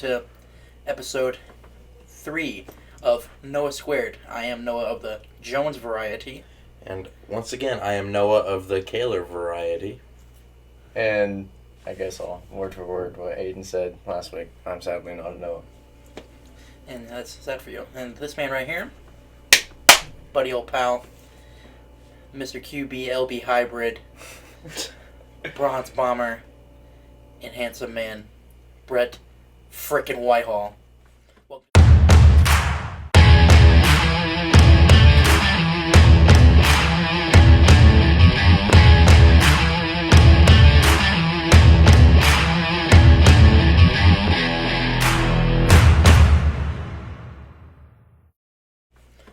to episode 3 of Noah Squared. I am Noah of the Jones variety. And once again, I am Noah of the Kaler variety. And I guess I'll word for word what Aiden said last week. I'm sadly not a Noah. And that's sad for you. And this man right here, buddy old pal, Mr. QB-LB hybrid, bronze bomber, and handsome man, Bret frickin' Whitehall.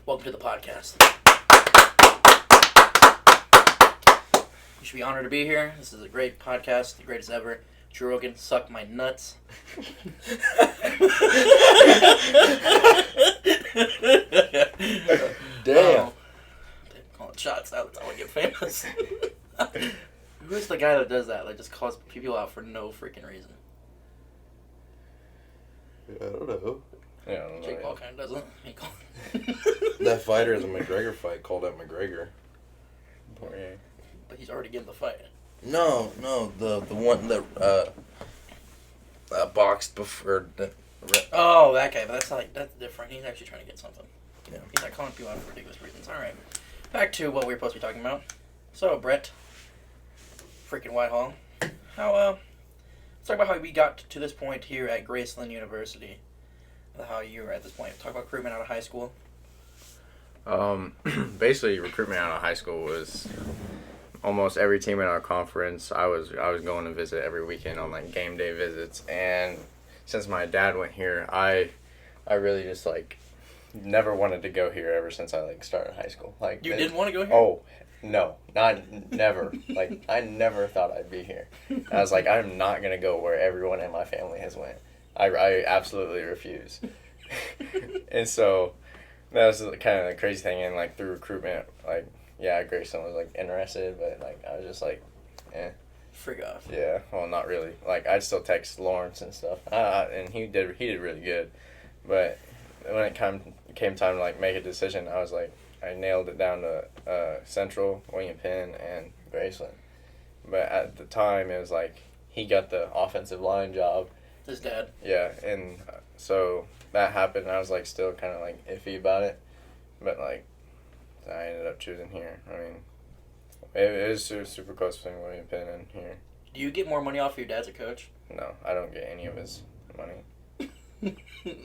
Welcome to the podcast. You should be honored to be here. This is a great podcast, the greatest ever. Joe Rogan, suck my nuts. Damn. They're calling shots now. That's how I get famous. Who is the guy that does that? Like, just calls people out for no freaking reason. I don't know. Yeah, I don't know. Jake Paul kind of does it. He That fighter in the McGregor fight called out McGregor. But he's already getting the fight. No, the one that boxed before. Oh, that guy. But that's different. He's actually trying to get something. Yeah. He's not calling people out for ridiculous reasons. All right. Back to what we were supposed to be talking about. So, Bret, freaking Whitehall. Let's talk about how we got to this point here at Graceland University. How you were at this point. Talk about recruitment out of high school. Basically, recruitment out of high school was almost every team in our conference. I was going to visit every weekend on like game day visits, and since my dad went here, I really just like never wanted to go here ever since I like started high school. Like You didn't want to go here? Oh no, never. Like I never thought I'd be here. I was like, I'm not gonna go where everyone in my family has went. I absolutely refuse. And so that was kind of the crazy thing. And like through recruitment, like yeah, Graceland was like interested, but like I was just like, eh. Frig off. Yeah, well, not really. Like I'd still text Lawrence and stuff, and he did really good. But when it came time to like make a decision, I was like, I nailed it down to Central, William Penn, and Graceland. But at the time, it was like he got the offensive line job. His dad. Yeah, and so that happened, and I was like still kind of like iffy about it, but like I ended up choosing here. I mean, it was super close between William Penn and here. Do you get more money off your dad as a coach? No, I don't get any of his money.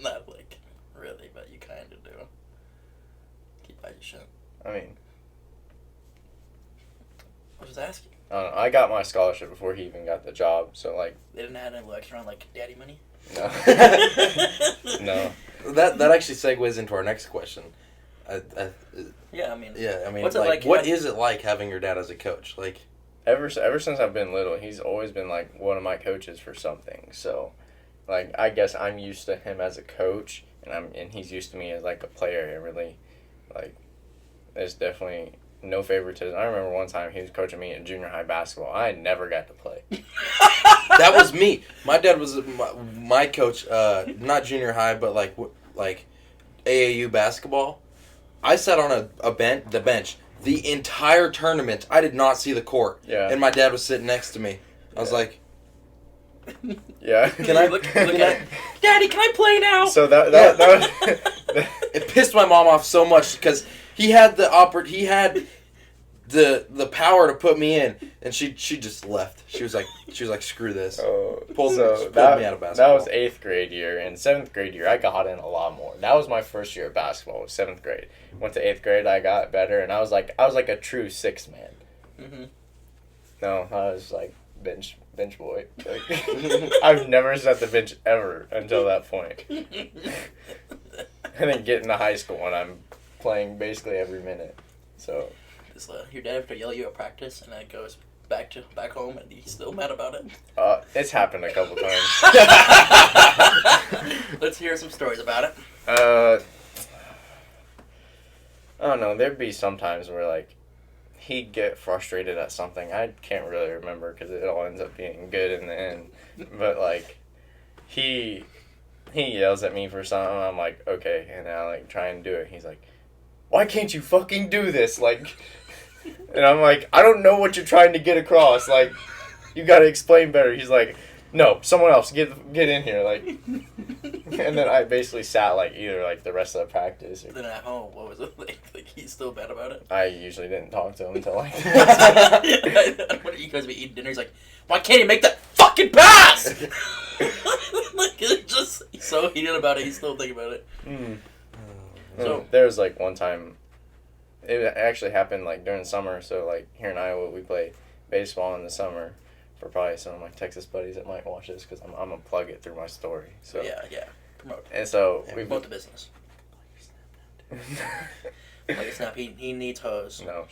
Not like really, but you kind of do. Keep by your shit. I mean, I was just asking. I don't know. I got my scholarship before he even got the job, so like. They didn't add any extra on like daddy money. No. No. That actually segues into our next question. Yeah, I mean. Yeah, I mean, what's it like what is it like having your dad as a coach? Like, ever since I've been little, he's always been like one of my coaches for something. So, like, I guess I'm used to him as a coach, and he's used to me as like a player. It really, like, there's definitely no favoritism. I remember one time he was coaching me in junior high basketball. I never got to play. that was me. My dad was my coach, not junior high, but like AAU basketball. I sat on the bench the entire tournament. I did not see the court. Yeah. And my dad was sitting next to me. I was like, yeah. Can I look at it? Daddy, can I play now? So that was it pissed my mom off so much because he had the power to put me in, and she just left. She was like screw this. Pulled me out of basketball. That was 8th grade year. And 7th grade year, I got in a lot more. That was my first year of basketball. Was 7th grade. Went to 8th grade, I got better, and I was like a true 6th man. Mm-hmm. No, I was like bench boy. Like, I've never set the bench ever until that point. And then get into high school and I'm playing basically every minute. So. Does your dad have to yell at you at practice and then it goes back home and he's still mad about it? It's happened a couple times. Let's hear some stories about it. I don't know. There'd be some times where like he'd get frustrated at something. I can't really remember because it all ends up being good in the end. But like he he yells at me for something. I'm like, okay, and I like try and do it. He's like, why can't you fucking do this? Like, and I'm like, I don't know what you're trying to get across. Like, you gotta explain better. He's like, no, someone else, get in here. Like, and then I basically sat like either like the rest of the practice. Or, Then at home, what was it like? Like he's still bad about it. I usually didn't talk to him until like. When you guys be eating dinner, he's like, "Why can't he make that fucking pass?" Like it's just he's so heated about it. He's still thinking about it. Mm. So there was like one time, it actually happened like during summer. So like here in Iowa, we play baseball in the summer. For probably some of my Texas buddies that might watch this because I'm gonna plug it through my story. So yeah, promote. And so we promote the business. Like it's not. He needs hose. No.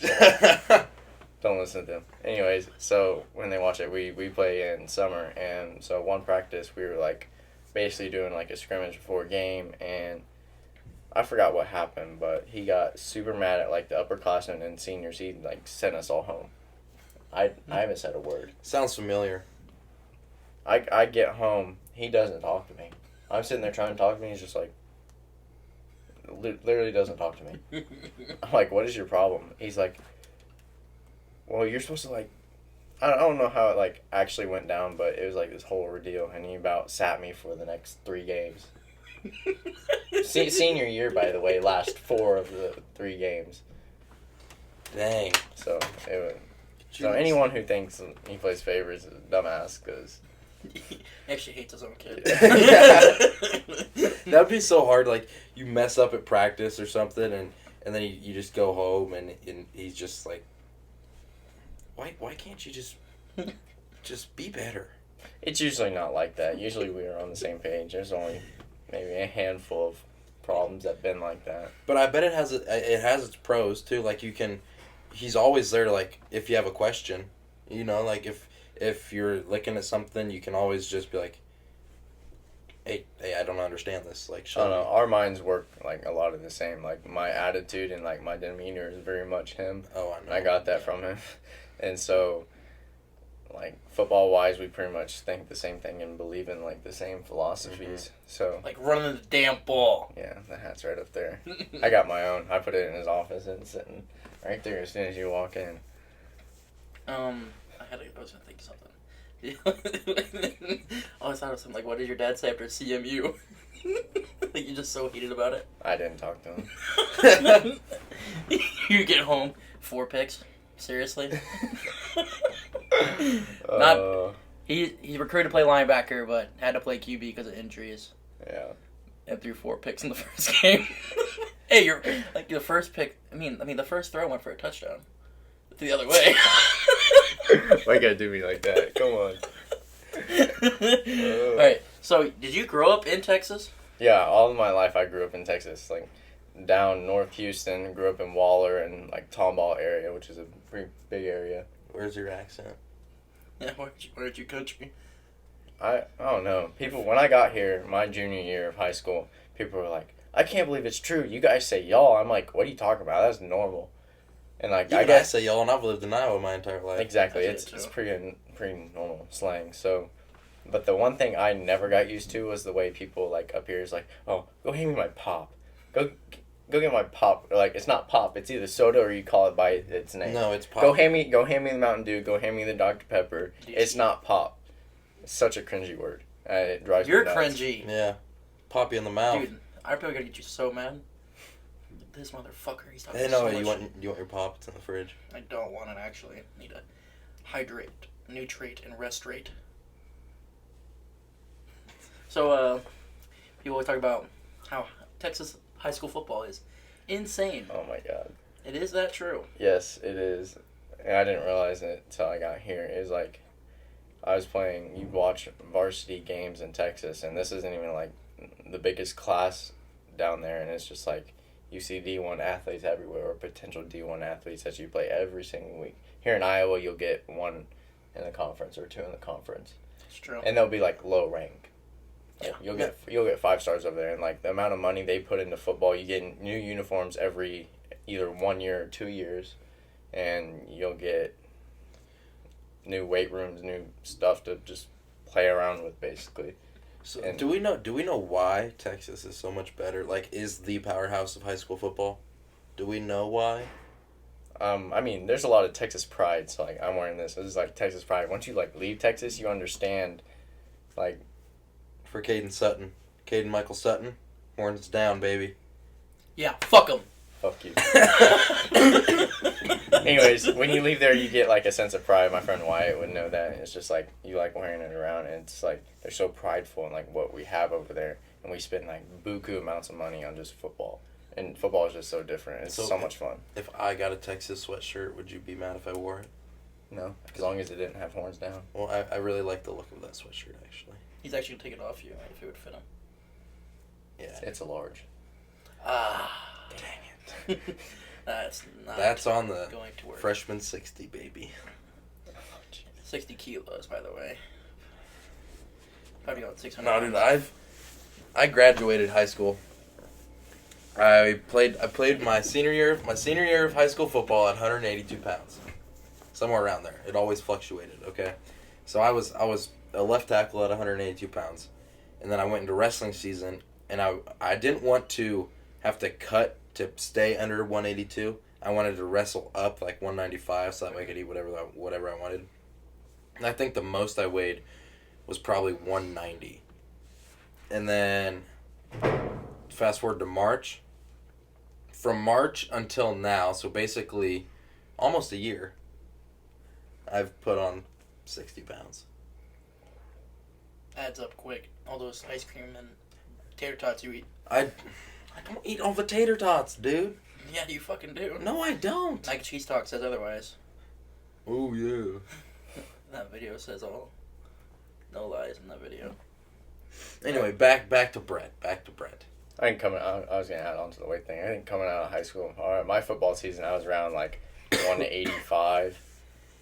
Don't listen to them. Anyways, so when they watch it, we play in summer, and so one practice we were like basically doing like a scrimmage before a game, and I forgot what happened, but he got super mad at like the upperclassmen and seniors. He like sent us all home. I haven't said a word. Sounds familiar. I get home, he doesn't talk to me. I'm sitting there trying to talk to me, he's just like, literally doesn't talk to me. I'm like, what is your problem? He's like, well, you're supposed to like, I don't know how it like actually went down, but it was like this whole ordeal, and he about sat me for the next 3 games. Senior year, by the way, last 4 of the 3 games. Dang. So anyone who thinks he plays favorites is a dumbass, because He actually hates his own kid. That'd be so hard. Like you mess up at practice or something, and then you just go home, and he's just like, why can't you just be better? it's usually not like that. Usually we are on the same page. There's only maybe a handful of problems that've been like that. But I bet it has its pros too. Like he's always there to like if you have a question, like if you're looking at something, you can always just be like, hey, I don't understand this. Like, I don't know. Our minds work like a lot of the same. Like my attitude and like my demeanor is very much him. Oh, I know. I got that from him, and so like football wise, we pretty much think the same thing and believe in like the same philosophies. Mm-hmm. So Like running the damn ball. yeah, the hat's right up there. I got my own. I put it in his office and it's sitting right there as soon as you walk in. I was gonna think of something. I always thought of something like, what did your dad say after CMU? Like you're just so heated about it. I didn't talk to him. You get home, 4 picks. Seriously? He recruited to play linebacker, but had to play QB because of injuries. Yeah. And threw 4 picks in the first game. Hey, you're like the first pick. I mean, the first throw went for a touchdown. The other way. Why you gotta do me like that? Come on. Alright, so did you grow up in Texas? Yeah, all of my life I grew up in Texas, like down North Houston, grew up in Waller and like Tomball area, which is a pretty big area. Where's your accent? Yeah, where'd you country? I don't know. People, when I got here, my junior year of high school, people were like, I can't believe it's true. You guys say y'all. I'm like, what are you talking about? That's normal. And like, I guess I say y'all, and I've lived in Iowa my entire life. Exactly. It's pretty normal slang. So, but the one thing I never got used to was the way people like up here is like, oh, go hand me my pop. Go get my pop. Or, like, it's not pop. It's either soda or you call it by its name. No, it's pop. Go hand me the Mountain Dew. Go hand me the Dr. Pepper. It's not pop. It's such a cringy word. It drives me nuts. You're cringy. Yeah. Pop you in the mouth. Dude, I'm probably gonna get you so mad. This motherfucker, he's talking Hey, no, so you much. want your pop? It's in the fridge. I don't want it, actually. I need to hydrate, nutrate, and restaurate. So, people always talk about how Texas high school football is insane. Oh my god. It is that true? Yes, it is. And I didn't realize it until I got here. It was like, I was playing, you'd watch varsity games in Texas, and this isn't even like the biggest class down there, and it's just like, you see D1 athletes everywhere, or potential D1 athletes that you play every single week. Here in Iowa, you'll get 1 in the conference or 2 in the conference. It's true. And they'll be like low rank. Yeah. You'll get 5 stars over there, and like the amount of money they put into football, you get new uniforms every either 1 year or 2 years, and you'll get new weight rooms, new stuff to just play around with, basically. So And- do we know why Texas is so much better? Like, is the powerhouse of high school football? Do we know why? I mean, there's a lot of Texas pride. So like, I'm wearing this. This is like Texas pride. Once you like leave Texas, you understand, like, For Caden Michael Sutton, horns down, baby. Yeah, fuck them. fuck you. Anyways, when you leave there, you get like a sense of pride. My friend Wyatt would know that. It's just like you like wearing it around, and it's like they're so prideful in like what we have over there, and we spend like buku amounts of money on just football. And football is just so different. It's so much fun. If I got a Texas sweatshirt, would you be mad if I wore it? No, as long as it didn't have horns down. Well, I really like the look of that sweatshirt, actually. He's actually gonna take it off you if it would fit him. Yeah. It's a large. Ah, Dang it. That's on the going to work. freshman 60, baby. 60 kilos, by the way. Probably about 600. No, dude, I graduated high school. I played my senior year of high school football at 182 pounds, somewhere around there. It always fluctuated. Okay, so I was a left tackle at 182 pounds, and then I went into wrestling season, and I didn't want to have to cut to stay under 182. I wanted to wrestle up like 195, so that way I could eat whatever I wanted. And I think the most I weighed was probably 190, and then fast forward to March. From March until now, so basically almost a year, I've put on 60 pounds. Adds up quick. All those ice cream and tater tots you eat. I don't eat all the tater tots, dude. Yeah, you fucking do. No, I don't. Mac and Cheese Talk says otherwise. Oh, yeah. That video says all. No lies in that video. Anyway, back to Bret. I think I was gonna add on to the weight thing. I think coming out of high school, my football season, I was around like 185,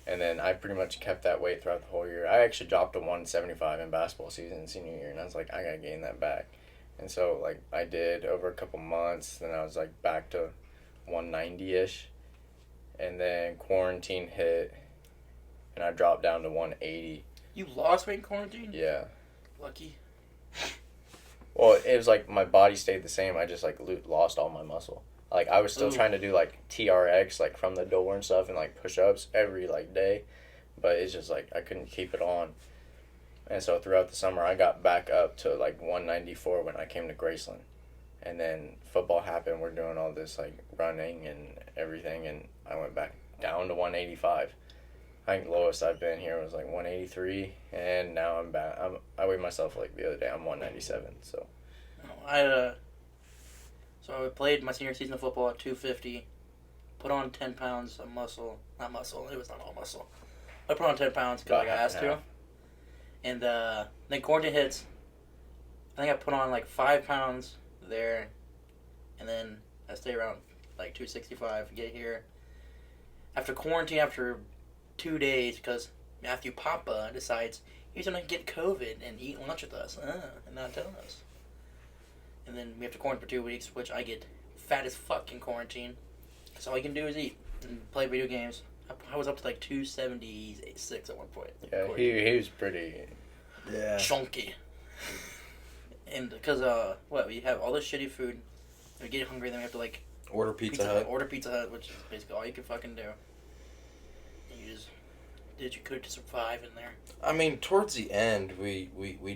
and then I pretty much kept that weight throughout the whole year. I actually dropped to 175 in basketball season senior year, and I was like, I gotta gain that back. And so like I did over a couple months. Then I was like back to 190-ish, and then quarantine hit, and I dropped down to 180. You lost weight in quarantine? Yeah. Lucky. Well, it was like my body stayed the same. I just like lost all my muscle. Like I was still trying to do like TRX like from the door and stuff and like push-ups every like day, but it's just like I couldn't keep it on. And so throughout the summer I got back up to like 194 when I came to Graceland. And then football happened. We're doing all this like running and everything, and I went back down to 185. I think the lowest I've been here was like 183, and now I'm back. I weighed myself like the other day. I'm 197. So I played my senior season of football at 250. Put on 10 pounds of muscle. Not muscle. It was not all muscle. I put on 10 pounds because I got asked to. And then quarantine hits. I think I put on like 5 pounds there, and then I stay around like 265. Get here after quarantine after 2 days because Matthew Papa decides he's gonna get COVID and eat lunch with us and not tell us. And then we have to quarantine for 2 weeks, which I get fat as fuck in quarantine because all you can do is eat and play video games. I was up to like 276 at one point. yeah, he was pretty chunky. And because we have all this shitty food, we get hungry, then we have to like Order Pizza Hut. Order Pizza Hut, which is basically all you can fucking do. And you just did what you could to survive in there. I mean, towards the end, we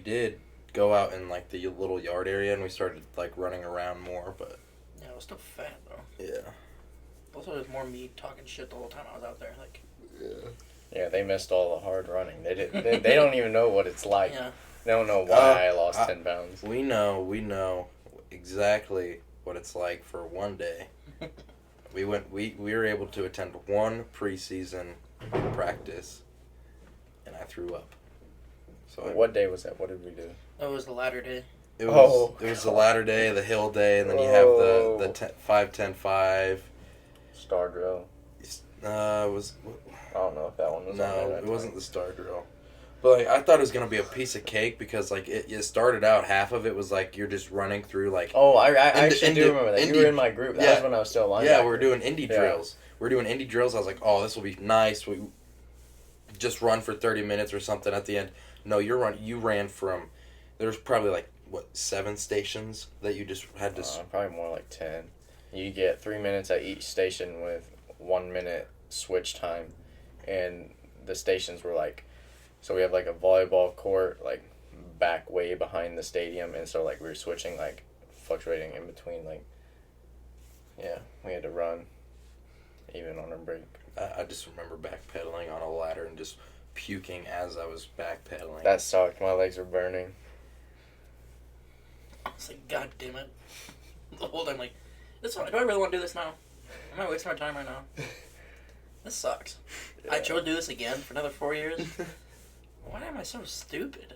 did go out in like the little yard area, and we started like running around more. But yeah, I was still fat though. yeah. Also, there's more me talking shit the whole time I was out there. Like Yeah, they missed all the hard running. They don't even know what it's like. yeah, They don't know why I lost 10 pounds. We know exactly what it's like for one day. We were able to attend one preseason practice, and I threw up. So What day was that? What did we do? that was the latter day. it was the ladder day, the hill day, and then you have the 5-10-5. Star drill. It was I don't know if that one was on there. no, it wasn't the star drill. But like, I thought it was gonna be a piece of cake because like it started out, half of it was like you're just running through like. Oh, I actually do remember that. You were in my group. That was when I was still alive. Yeah, we're doing indie drills. We're doing indie drills. I was like, oh, this will be nice. We just run for 30 minutes or something at the end. No, you ran from There's probably like, what, 7 stations that you just had to... Probably more like 10. You get 3 minutes at each station with 1 minute switch time. And the stations were like... So we have like a volleyball court, like, back way behind the stadium. And so, like, we were switching, like, fluctuating in between, like... Yeah, we had to run, even on our break. I just remember backpedaling on a ladder and just puking as I was backpedaling. That sucked. My legs were burning. I was like, God damn it. The whole time, like, do I really want to do this now? Am I wasting my time right now? This sucks. Yeah. I chose to do this again for another 4 years. Why am I so stupid?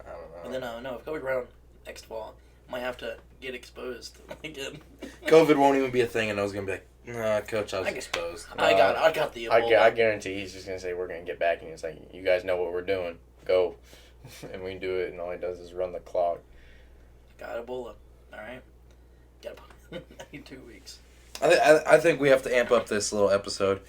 I don't know. But then, no, if COVID round next fall, I might have to get exposed again. COVID won't even be a thing, and I was going to be like, nah, Coach, I was exposed. I got the Ebola. I guarantee he's just going to say, we're going to get back, and he's like, you guys know what we're doing. Go. And we do it, and all he does is run the clock. Got Ebola. Alright. Got I need 2 weeks. I think we have to amp up this little episode.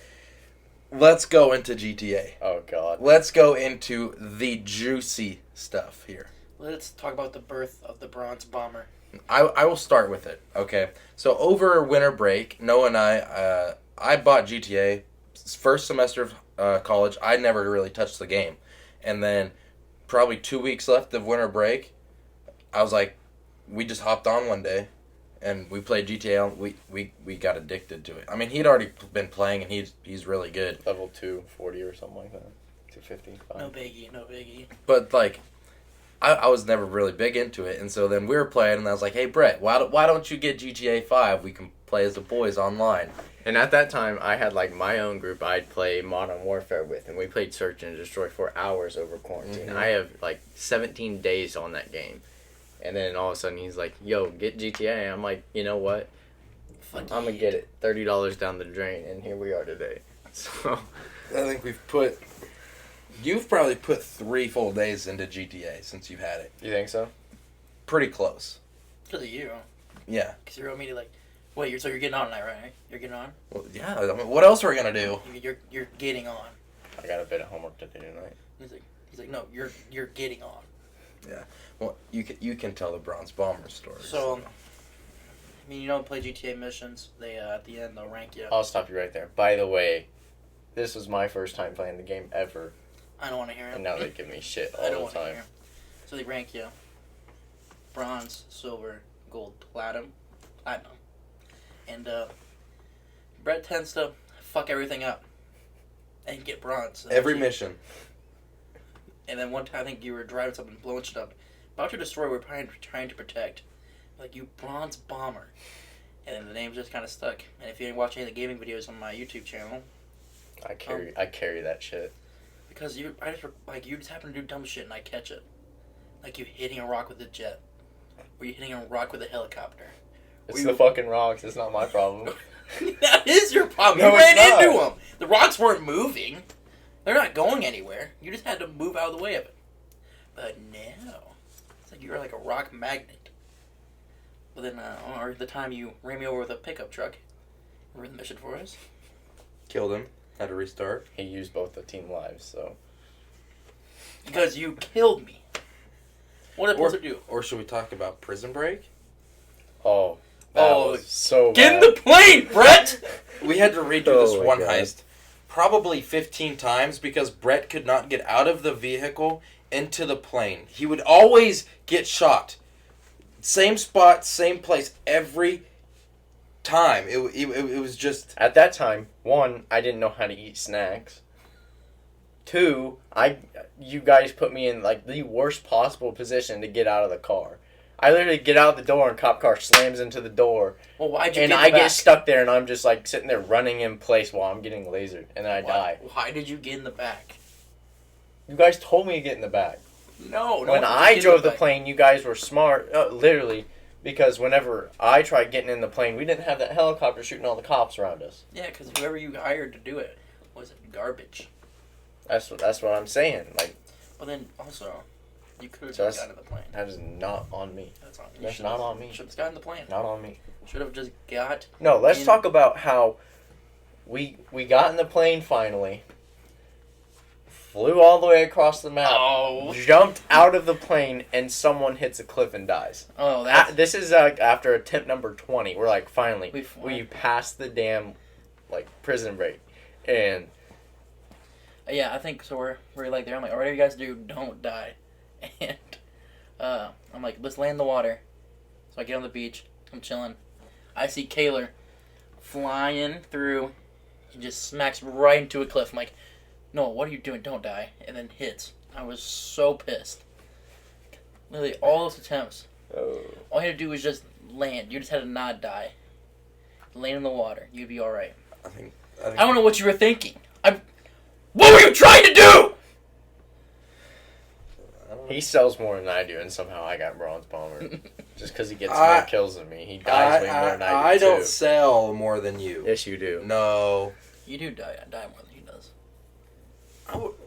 Let's go into GTA. Oh, God. Let's go into the juicy stuff here. Let's talk about the birth of the Bronze Bomber. I will start with it, okay? So over winter break, Noah and I bought GTA. First semester of college, I never really touched the game. And then probably 2 weeks left of winter break, I was like, we just hopped on one day, and we played GTA. We got addicted to it. I mean, he'd already been playing, and he's really good. Level 240 or something like that. 250. No biggie. But, like, I was never really big into it, and so then we were playing, and I was like, hey, Bret, why don't you get GTA 5? We can play as the boys online. And at that time, I had, like, my own group I'd play Modern Warfare with, and we played Search and Destroy for hours over quarantine. Mm-hmm. I have, like, 17 days on that game. And then all of a sudden, he's like, yo, get GTA. I'm like, you know what? I'm going to get it $30 down the drain, and here we are today. So I think you've probably put 3 full days into GTA since you've had it. You think so? Pretty close. Because of you. Yeah. Because you're immediately like, wait, so you're getting on tonight, right? You're getting on? Well, yeah. I mean, what else are we gonna do? You're getting on. I got a bit of homework to do tonight. He's like, no, you're getting on. Yeah. Well, you can tell the Bronze Bomber story. So, I mean, you don't play GTA missions. They at the end they'll rank you. I'll stop you right there. By the way, this was my first time playing the game ever. I don't want to hear it. And now they give me shit I don't all want the to time. hear. So they rank you: bronze, silver, gold, platinum, and Bret tends to fuck everything up and get bronze. Every mission. And then one time I think you were driving something, blowing shit up, about to destroy. We're trying to protect, like, you Bronze Bomber, and then the name's just kind of stuck. And if you ain't watching any of the gaming videos on my YouTube channel, I carry that shit. because you just happen to do dumb shit and I catch it, like you hitting a rock with a jet, or you hitting a rock with a helicopter. It's the fucking rocks. It's not my problem. That is your problem. No, You ran it's not. into them. The rocks weren't moving. They're not going anywhere. You just had to move out of the way of it. But no, it's like you were like a rock magnet. But then, or the time you ran me over with a pickup truck, remember the mission for us? Killed him. Had to restart. He used both the team lives, so. Because you killed me. What did I supposed to do? Or should we talk about Prison Break? Oh, that was so Get in bad. the plane, Bret! We had to redo Oh this my one God. heist probably 15 times because Bret could not get out of the vehicle into the plane. He would always get shot. Same spot, same place every time. It was just... At that time, 1, I didn't know how to eat snacks. 2, you guys put me in like the worst possible position to get out of the car. I literally get out the door and cop car slams into the door. Well, why'd you And get in I the back? get stuck there and I'm just like sitting there running in place while I'm getting lasered. And then I die. Why did you get in the back? You guys told me to get in the back. No. When I drove the plane, you guys were smart. Literally. Because whenever I tried getting in the plane, we didn't have that helicopter shooting all the cops around us. Yeah, because whoever you hired to do it was garbage. That's what I'm saying. Like, But then also, you could have So just that's- gotten in the plane. that is not on me. That's on you. That's not on me. Should have gotten in the plane. Not on me. Should have just got. No, let's in- talk about how we got in the plane finally. flew all the way across the map, Oh. jumped out of the plane, and someone hits a cliff and dies. Oh, that's... This is after attempt number 20. We're like, finally, we We've- passed the damn prison break, and Yeah, I think so. We're like there. I'm like, whatever you guys do, don't die. And I'm like, let's lay in the water. So I get on the beach. I'm chilling. I see Kaler flying through. He just smacks right into a cliff. I'm like, no, what are you doing? Don't die. And then hits. I was so pissed. Literally, all those attempts. All you had to do was just land. You just had to not die. Land in the water. You'd be alright. I think I don't know what you were thinking. What were you trying to do? he sells more than I do, and somehow I got bronze bomber. Just because he gets more kills than me. He dies way more than I do, I don't too. sell more than you. Yes, you do. No. You do die more than he does.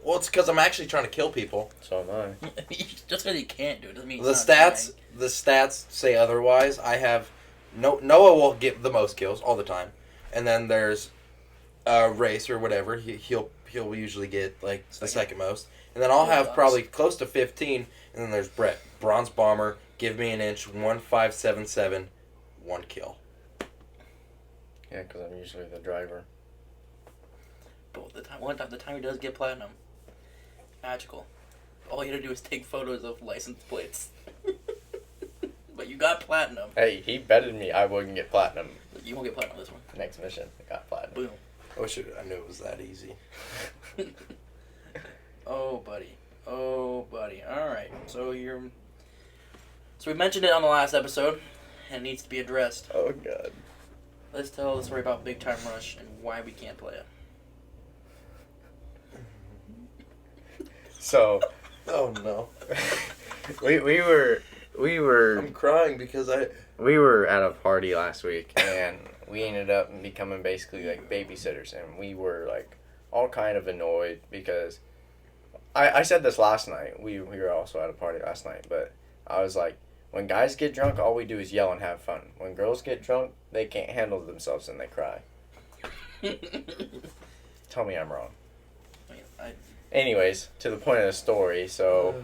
Well, it's because I'm actually trying to kill people. So am I. Just because he can't do it doesn't mean The he's not stats say otherwise. I have Noah will get the most kills all the time, and then there's Race or whatever. He'll usually get like the second most, and then I'll have probably close to 15. And then there's Bret, bronze bomber. Give me an inch. 1577, 1 kill. Yeah, because I'm usually the driver. But the time he does get platinum, magical. All you had to do is take photos of license plates. But you got platinum. Hey, he betted me I wouldn't get platinum. You won't get platinum this one. Next mission, I got platinum. Boom. I wish I knew it was that easy. Oh, buddy. Alright, so we mentioned it on the last episode, and it needs to be addressed. Oh, God. Let's tell the story about Big Time Rush and why we can't play it. So, Oh no. we were I'm crying because we were at a party last week, and we ended up becoming basically like babysitters, and we were like all kind of annoyed because I said this last night. We were also at a party last night, but I was like, when guys get drunk, all we do is yell and have fun. When girls get drunk, they can't handle themselves and they cry. Tell me I'm wrong. Anyways, to the point of the story, so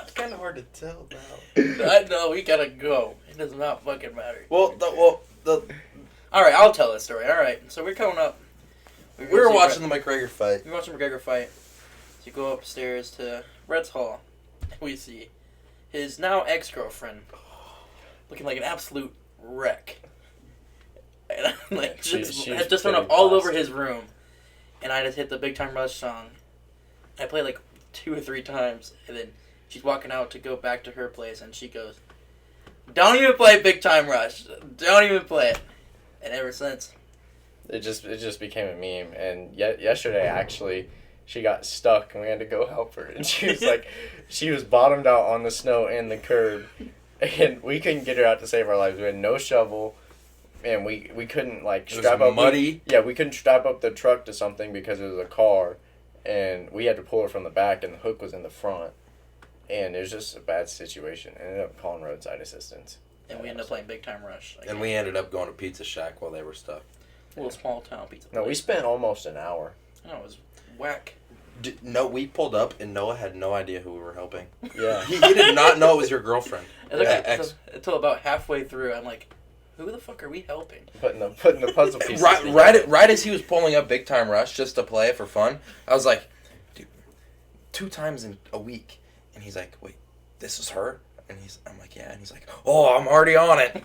it's kind of hard to tell now. I know, we gotta go. It does not fucking matter. Well, Alright, I'll tell the story. Alright, so we're coming up. we were watching the McGregor fight. We were watching McGregor fight. So you go upstairs to Bret's hall. And we see his now ex-girlfriend looking like an absolute wreck. And I'm like, had just thrown up all over his room. And I just hit the Big Time Rush song. I played like 2 or 3 times. And then she's walking out to go back to her place. And she goes, "Don't even play Big Time Rush. Don't even play it." And ever since, it just became a meme. And yesterday, actually, she got stuck, and we had to go help her. And she was like, she was bottomed out on the snow and the curb, and we couldn't get her out to save our lives. We had no shovel, and we couldn't like strap up. Muddy. We couldn't strap up the truck to something because it was a car, and we had to pull her from the back, and the hook was in the front, and it was just a bad situation. I ended up calling roadside assistance. and we ended up playing Big Time Rush. And we ended up going to Pizza Shack while they were stuck. A little small town pizza No, we place. spent almost an hour. I know, it was whack. No, we pulled up and Noah had no idea who we were helping. Yeah. He did not know it was your girlfriend. Until about halfway through, I'm like, who the fuck are we helping? Putting the puzzle pieces Right as he was pulling up Big Time Rush just to play it for fun, I was like, dude, 2 times in a week. And he's like, wait, this is her? And I'm like, yeah. And he's like, oh, I'm already on it.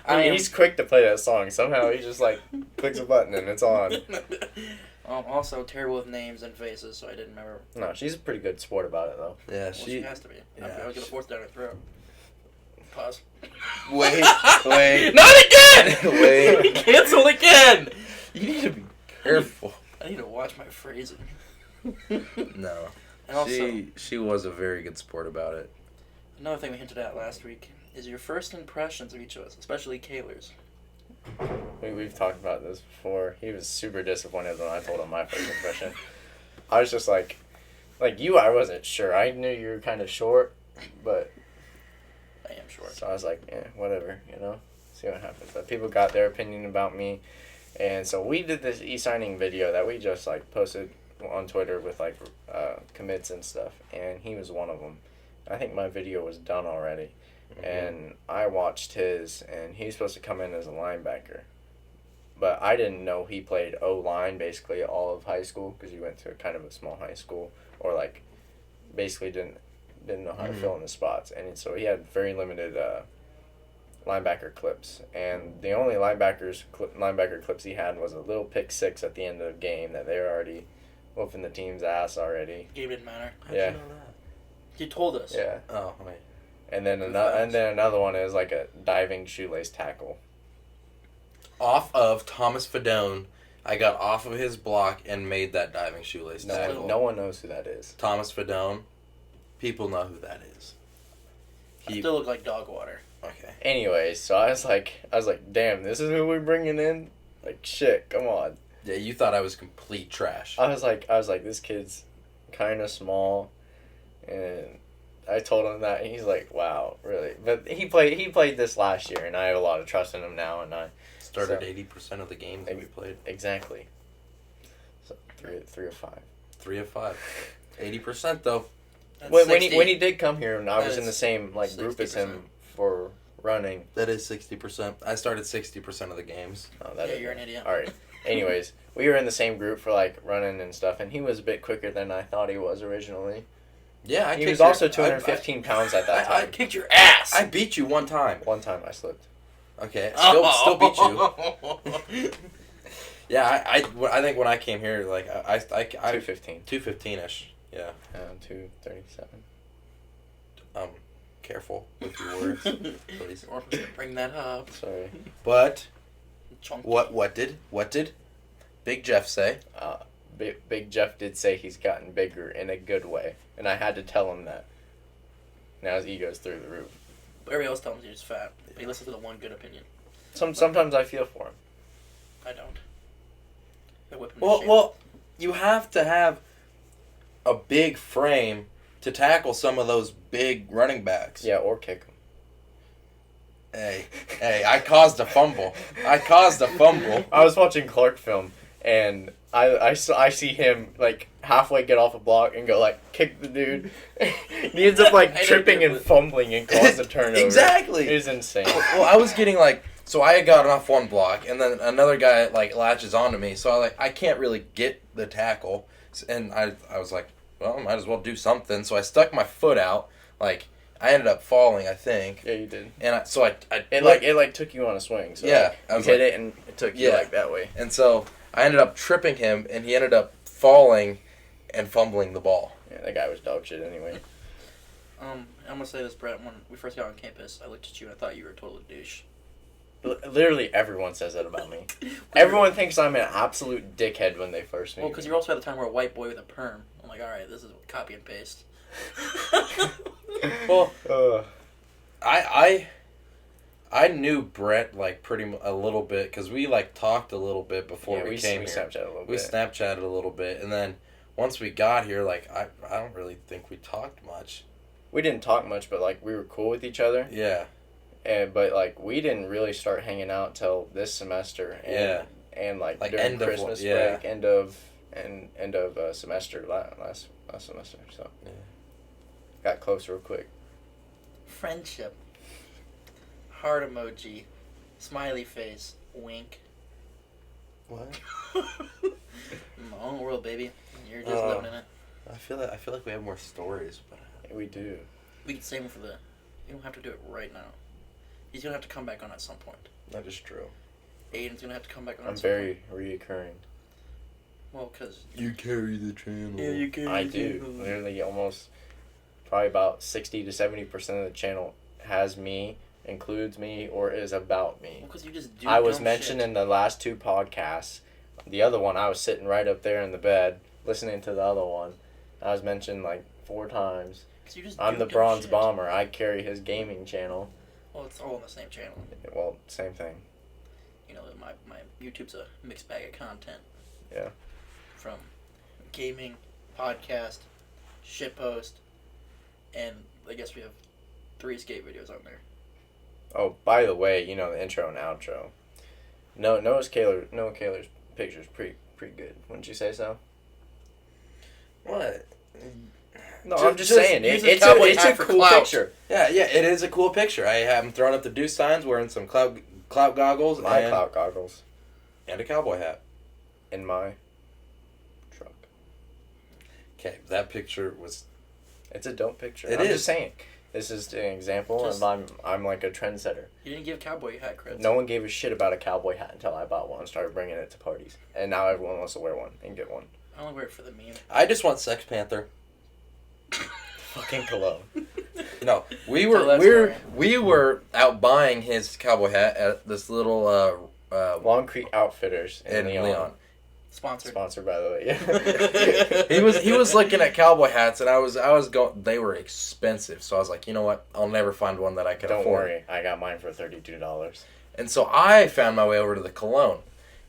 I mean, he's quick to play that song. Somehow he just like clicks a button and it's on. I'm also terrible with names and faces, so I didn't remember. No, she's a pretty good sport about it though. Yeah, Well, she has to be. Yeah, I'll get a 4th down her throat. Pause. Wait. Not again! Wait. Cancel again! You need to be careful. I need to watch my phrasing. No. And also, She was a very good sport about it. another thing we hinted at last week is your first impressions of each of us, especially Kaler's. We've talked about this before. He was super disappointed when I told him my first impression. I was just like you, I wasn't sure. I knew you were kind of short, but I am short. so I was like, yeah, whatever, you know. See what happens. But people got their opinion about me. And so we did this e-signing video that we just, like, posted on Twitter with, like, commits and stuff. And he was one of them. I think my video was done already. Mm-hmm. And I watched his, and he's supposed to come in as a linebacker. But I didn't know he played O-line basically all of high school because he went to kind of a small high school. Or, like, basically didn't know how to fill in the spots. And so he had very limited linebacker clips. And the only linebacker clips he had was a little pick six at the end of the game that they were already whooping the team's ass already. Game didn't matter. How'd you know that? You told us. Yeah. Oh, wait. And then another one is like a diving shoelace tackle. Off of Thomas Fedone, I got off of his block and made that diving shoelace tackle. No one knows who that is. Thomas Fedone. People know who that is. He still look like dog water. Okay. Anyways, so I was like, damn, this is who we're bringing in? Like, shit, come on. Yeah, you thought I was complete trash. I was like, this kid's kind of small, and I told him that, and he's like, wow, really? But he played this last year, and I have a lot of trust in him now, and I started 80% of the games that we played. Exactly. So 3 of 5. 3 of 5. 80% though. When he did come here, and I was in the same like 60%. Group as him for running. That is 60%. I started 60% of the games. Oh, you're an idiot. All right. Anyways, we were in the same group for like running and stuff, and he was a bit quicker than I thought he was originally. Yeah, he was also 215 pounds at that time. I kicked your ass. I beat you one time. One time I slipped. Okay, still beat you. Yeah, I think when I came here, like I 215. 215ish. Yeah. 237. Careful with your words, please. Or bring that up. Sorry. But Chunky. what did Big Jeff say? Big Jeff did say he's gotten bigger in a good way, and I had to tell him that. Now his ego's through the roof. But everybody else tells him he's just fat. But he listens to the one good opinion. Sometimes I feel for him. I don't. I whip him Well, you have to have a big frame to tackle some of those big running backs. Yeah, or kick him. Hey, I caused a fumble. I was watching Clark film, and I see him, like, halfway get off a block and go, like, kick the dude. He ends up, like, tripping and fumbling and caused a turnover. Exactly. It was insane. Well, I was getting, like, so I had gotten off one block, and then another guy, like, latches onto me, so I can't really get the tackle, and I was like, well, I might as well do something, so I stuck my foot out, like, I ended up falling, I think. Yeah, you did. And I it took you on a swing. So yeah, I was hit it and it took you like that way. And so I ended up tripping him, and he ended up falling and fumbling the ball. Yeah, that guy was dog shit anyway. I'm gonna say this, Bret. When we first got on campus, I looked at you and I thought you were a total douche. Literally everyone says that about me. Everyone thinks I'm an absolute dickhead when they first meet me. Well, because you also at the time were a white boy with a perm. I'm like, all right, this is copy and paste. Well, I knew Bret like a little bit because we like talked a little bit before we came here. Snapchatted a little bit. We Snapchatted a little bit, and then once we got here, like I don't really think we talked much. We didn't talk much, but like we were cool with each other. Yeah. But like we didn't really start hanging out till this semester. And like during end Christmas of break, end of semester last semester. So got close real quick. Friendship. Heart emoji. Smiley face. Wink. What? My own world, baby. You're just living in it. I feel like we have more stories, but we do. We can save them for the. You don't have to do it right now. He's gonna have to come back on at some point. that is true. Aiden's gonna have to come back on. I'm very reoccurring. Well, because you carry the channel. Yeah, you carry. I do. Literally, almost probably about 60 to 70% of the channel has me, includes me, or is about me. Well, because you just do. I was mentioned in the last 2 podcasts. The other one, I was sitting right up there in the bed listening to the other one. I was mentioned like 4 times. You just I'm the Bronze Bomber. I carry his gaming channel. Well, it's all on the same channel. Well, same thing. You know, my YouTube's a mixed bag of content. Yeah. From gaming, podcast, shitpost, and I guess we have 3 skate videos on there. Oh, by the way, you know the intro and outro. Noah Kaler's picture's pretty good. Wouldn't you say so? What? No, I'm just saying use it's a cowboy a hat for cool clout. picture. Yeah, it is a cool picture. I have him throwing up the do signs, wearing some clout goggles, My clout goggles and a cowboy hat. in my truck. Okay, that picture was. It's a dope picture. It I'm is. just saying. This is an example, Just- and I'm like a trendsetter. You didn't give cowboy hat creds. No one gave a shit about a cowboy hat until I bought one and started bringing it to parties, and now everyone wants to wear one and get one. I only wear it for the meme. I just want Sex Panther. Fucking cologne. No, we Tell that were story. we were out buying his cowboy hat at this little Long Creek Outfitters in Leon. Sponsored. Sponsored by the way. Yeah. he was looking at cowboy hats, and I was going. They were expensive, so I was like, you know what? I'll never find one that I can Don't afford. worry, I got mine for $32. And so I found my way over to the cologne.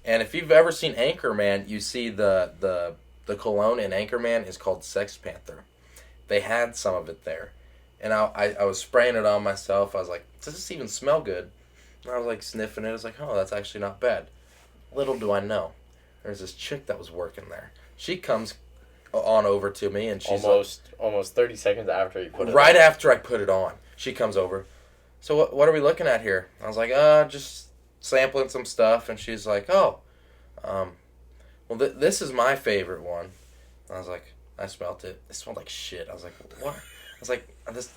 And if you've ever seen Anchorman, you see the cologne in Anchorman is called Sex Panther. They had some of it there, and I was spraying it on myself. I was like, does this even smell good? And I was like sniffing it. I was like, oh, that's actually not bad. Little do I know, there's this chick that was working there. She comes on over to me, and she's almost 30 seconds after you put it right on. after I put it on. She comes over. So what are we looking at here? I was like, just sampling some stuff, and she's like, oh, well, this is my favorite one. I was like, I smelled it. It smelled like shit. I was like, what? I was like,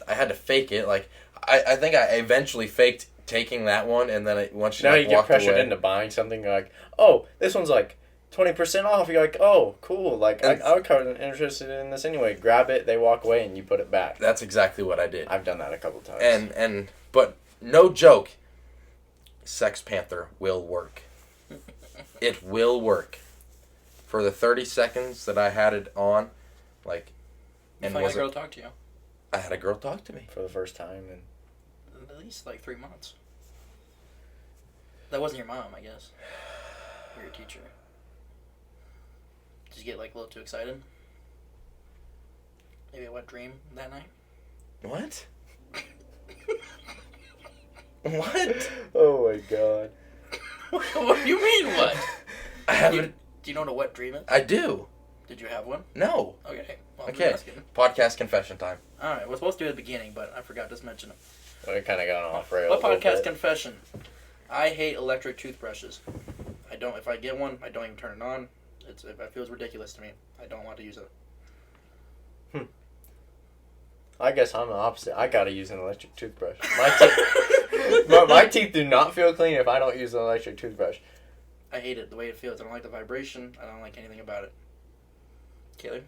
I had to fake it. Like, I think I eventually faked taking that one, and then once she Now like, you get walked pressured away, into buying something. You're like, oh, this one's like 20% off. You're like, oh, cool. Like, I was kind of interested in this anyway. Grab it. They walk away, and you put it back. that's exactly what I did. I've done that a couple times. But no joke, Sex Panther will work. It will work. For the 30 seconds that I had it on, like, You and find a was girl talk to you. I had a girl talk to me. for the first time, and At least like 3 months. That wasn't your mom, I guess. Or your teacher. Did you get like a little too excited? Maybe a wet dream that night? What? What? oh my god. What do you mean what? I haven't. Do you know what a wet dream is? I do. Did you have one? No. Okay. Well, I'm Okay. asking. Podcast confession time. Alright, we're supposed to do it at the beginning, but I forgot to mention it. We kind of got off rails. What a little podcast bit. confession? I hate electric toothbrushes. I don't. If I get one, I don't even turn it on. It feels ridiculous to me. I don't want to use it. I guess I'm the opposite. I gotta use an electric toothbrush. My teeth do not feel clean if I don't use an electric toothbrush. I hate it the way it feels. I don't like the vibration. I don't like anything about it. Kaylee?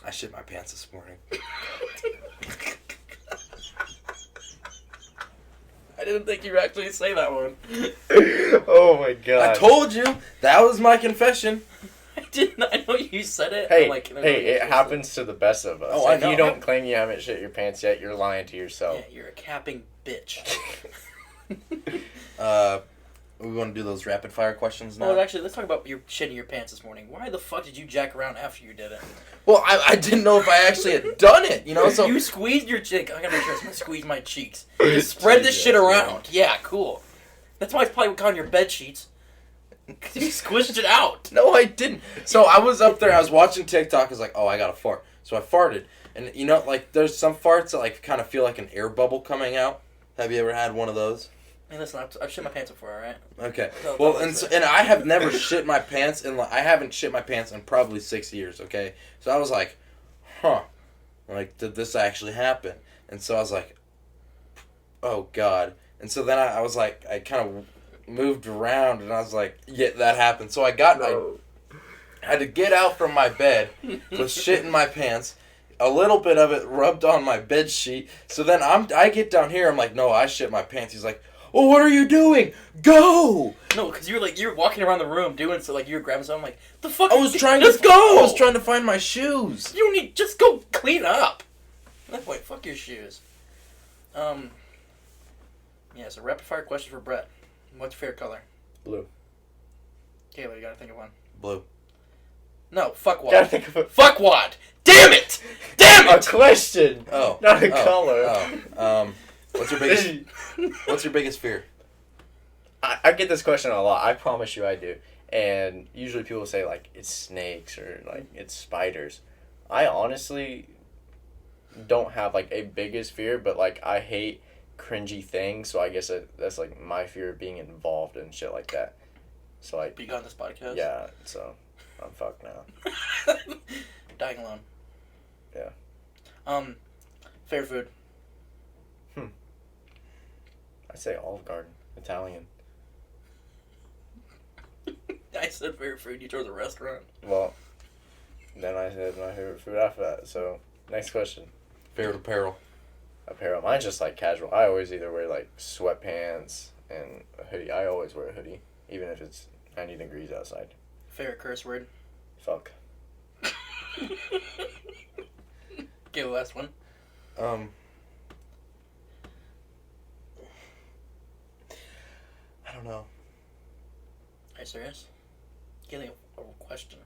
I shit my pants this morning. I didn't think you'd actually say that one. oh my god. I told you that was my confession. I didn't. I know you said it. Hey, I'm like, it happens to the best of us. Oh, I if know. you don't claim you haven't shit your pants yet, you're lying to yourself. Yeah, you're a capping bitch. We want to do those rapid fire questions now. Well, actually, let's talk about your shitting your pants this morning. Why the fuck did you jack around after you did it? Well, I didn't know if I actually had done it, you know. So You squeezed your cheek. I gotta make sure I'm gonna squeeze my cheeks. Just spread this shit around. Yeah, cool. That's why it's probably on your bed sheets. 'Cause you squished it out. no, I didn't. So I was up there. I was watching TikTok. I was like, oh, I got to fart. So I farted, and you know, like there's some farts that like kind of feel like an air bubble coming out. Have you ever had one of those? Hey, listen, I've shit my pants before, alright? Okay. No, Well, don't and say. and I have never shit my pants in I haven't shit my pants in probably 6 years. Okay. So I was like, huh, like did this actually happen? And so I was like, oh god. And so then I was like, I kind of moved around, and I was like, yeah, that happened. So I had to get out from my bed with shit in my pants. A little bit of it rubbed on my bed sheet. So then I get down here. I'm like, no, I shit my pants. He's like, oh, what are you doing? Go! No, because you're walking around the room doing so, like you were grabbing something. I'm like, the fuck? I was trying Just to go. I was trying to find my shoes. You don't need. Just go clean up. At that point, fuck your shoes. Yeah. So rapid fire question for Bret. What's your favorite color? Blue. Kayla, you gotta think of one. Blue. No, fuck what? Gotta think of Fuck what? Damn it! Damn a it! question. Oh. Not a oh, color. Oh. What's your biggest fear? I get this question a lot. I promise you I do. And usually people say, like, it's snakes or, like, it's spiders. I honestly don't have, like, a biggest fear, but, like, I hate cringy things, so I guess that's, like, my fear of being involved in shit like that. So, like... But you got on this podcast? Yeah, so I'm fucked now. Dying alone. Yeah. Favorite food? I'd say Olive Garden. Italian. I said favorite food. You chose a restaurant. Well, then I said my favorite food after that. So, next question. Favorite apparel? Apparel. Mine's just, like, casual. I always either wear, like, sweatpants and a hoodie. I always wear a hoodie, even if it's 90 degrees outside. Favorite curse word? Fuck. Okay, the last one. I don't know. Are you serious? Getting a question.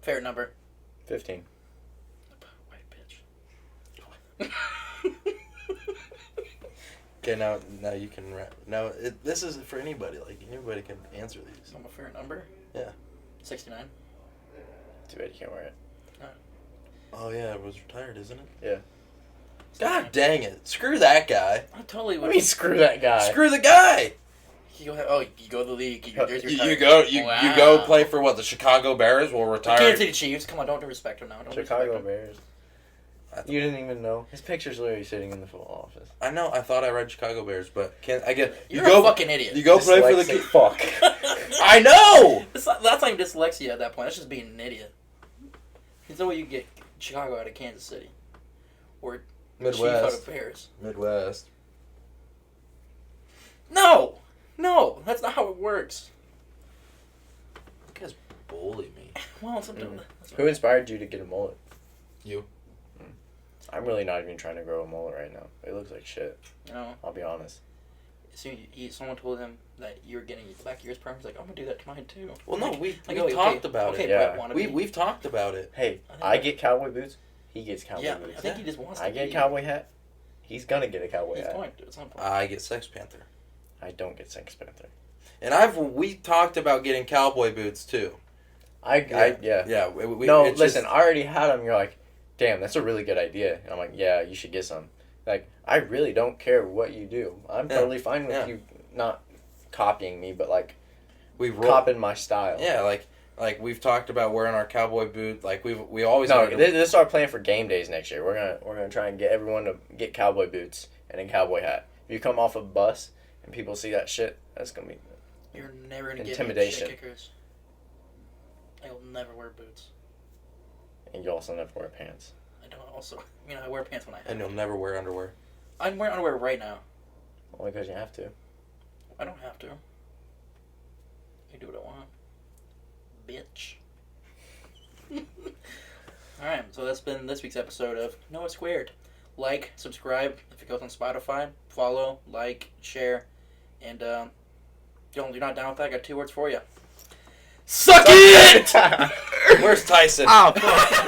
Favorite number? 15. White bitch. Okay, now you can wrap. Now this is for anybody. Like anybody can answer these. So my favorite number? Yeah. 69. Too bad you can't wear it. Oh yeah, it was retired, isn't it? Yeah. God dang it! Screw that guy. I totally I would. mean, screw that guy. Screw the guy. You go to the league. You go play for what? The Chicago Bears will retire. Kansas City Chiefs. Come on, don't disrespect him now. Don't Chicago disrespect him. Bears. You didn't even know. His picture's literally sitting in the football office. I know. I thought I read Chicago Bears, but can't I get? You're a fucking idiot. You go play for the. Fuck. I know. That's not even dyslexia at that point. That's just being an idiot. There's no way you can get Chicago out of Kansas City, or Chief out Midwest. of Bears. Midwest. No, that's not how it works. You guys bully me. Well, sometimes. Who inspired you to get a mullet? You. I'm really not even trying to grow a mullet right now. It looks like shit. No. I'll be honest. So someone told him that you were getting your back ears perm. He's like, I'm gonna do that to mine too. Well, no, we okay, talked about okay, it. Yeah. Brett, We've talked about it. Hey, I think get cowboy boots. He gets cowboy Yeah, boots. I think he just wants to. I get a be- cowboy hat. He's gonna get a cowboy He's hat. going to at some point. I get Sex Panther. I don't get Sex Panther. And we talked about getting cowboy boots too. Yeah. Yeah. No, it's listen, just- I already had them. You're like, damn, that's a really good idea. And I'm like, yeah, you should get some. Like, I really don't care what you do. I'm totally fine with you not copying me, but like, copying my style. Yeah, like we've talked about wearing our cowboy boot. Like we always. No, this is our plan for game days next year. We're gonna try and get everyone to get cowboy boots and a cowboy hat. If you come off a bus and people see that shit, that's gonna be You're never gonna intimidation. get me shit kickers. I will never wear boots. And you also never wear pants. I don't also. I wear pants when I have. And you'll never wear underwear. I'm wearing underwear right now. Only because you have to. I don't have to. I do what I want. Bitch. Alright, so that's been this week's episode of Noah Squared. Like, subscribe if it goes on Spotify. Follow, like, share. And, you're not down with that? I got 2 words for you. Suck it! Where's Tyson? Oh, fuck.